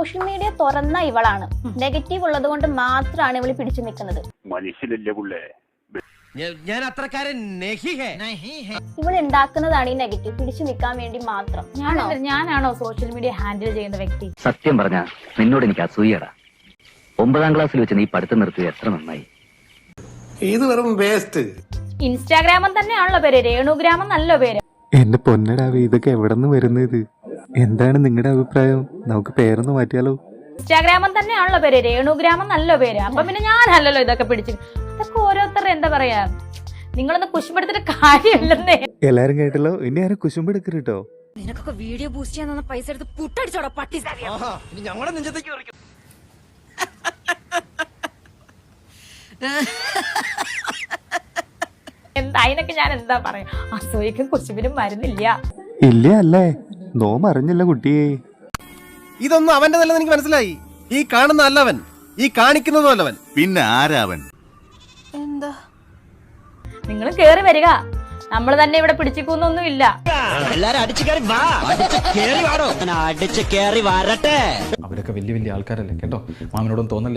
Social media തുറന്ന ഇവളാണ്. Negative ഉള്ളത് കൊണ്ട് മാത്രമാണ് ഇവള് പിടിച്ചു നിൽക്കുന്നത്. ഞാൻ അത്രക്കാരൻ ഇവൾ ഉണ്ടാക്കുന്നതാണ് ഈ നെഗറ്റീവ് പിടിച്ചു നിൽക്കാൻ വേണ്ടി മാത്രം. ഞാനാണോ സോഷ്യൽ മീഡിയ ഹാൻഡിൽ ചെയ്യുന്ന വ്യക്തി? സത്യം പറഞ്ഞ നിന്നോട് എനിക്ക് അസൂയടാ. 9ാം ക്ലാസ്സിൽ വെച്ച് നീ പഠിത്തം നിർത്തിയത് എത്ര നന്നായി. ഇത് വെറും വേസ്റ്റ്. ഇൻസ്റ്റാഗ്രാമം തന്നെയാണല്ലോ പേര്, രേണുഗ്രാമം നല്ല പേര്. എന്റെ പൊന്നടാവേ, ഇതൊക്കെ എവിടെ നിന്ന് വരുന്നത്? എന്താണ് നിങ്ങളുടെ അഭിപ്രായം? നമുക്ക് പേരൊന്ന് മാറ്റിയാലോ? ഇൻസ്റ്റാഗ്രാമം തന്നെയാണല്ലോ പേര്, രേണുഗ്രാമം നല്ല പേര്. അപ്പൊ പിന്നെ ഞാനല്ലല്ലോ ഇതൊക്കെ പിടിച്ചു. അതൊക്കെ ഓരോരുത്തർ എന്താ പറയാ, നിങ്ങളൊന്ന് കുശുമ്പെടുത്തിട്ട് കാര്യമില്ലെന്നേ. എല്ലാരും കേട്ടല്ലോ, ഇനി ആരും കുശുമ്പെടുക്കരുത് കേട്ടോ. നിനക്കൊക്കെ വീഡിയോ ബൂസ്റ്റ് ചെയ്യാൻ തന്ന പൈസ എടുത്ത് പുട്ടടിച്ചോടാ പട്ടി. ഞങ്ങളുടെ നെഞ്ചത്തേക്ക് പറിക്കും. അതിനൊക്കെ ഞാൻ എന്താ പറയാ, അസൂയക്കും കുശുമ്പിനും മരുന്നില്ല. ഇല്ല അല്ലേ? നോമറിഞ്ഞില്ല കുട്ടിയെ. ഇതൊന്നും അവന്റെ നല്ലത് എനിക്ക് മനസ്സിലായി. ഈ കാണുന്ന അല്ലവൻ, ഈ കാണിക്കുന്നതും അല്ലവൻ. പിന്നെ ആരാവൻ? എന്താ നിങ്ങൾ കേറി വരിക, നമ്മൾ തന്നെ ഇവിടെ പിടിച്ചിക്കൊന്നൊന്നും ഇല്ല. എല്ലാരും അടിച്ചു കയറി വാടോ, അടിച്ചു കയറി വരട്ടെ. അവരൊക്കെ വലിയ വലിയ ആൾക്കാരല്ലേ കേട്ടോ, മാമനോടൊന്നും തോന്നല്ലേ.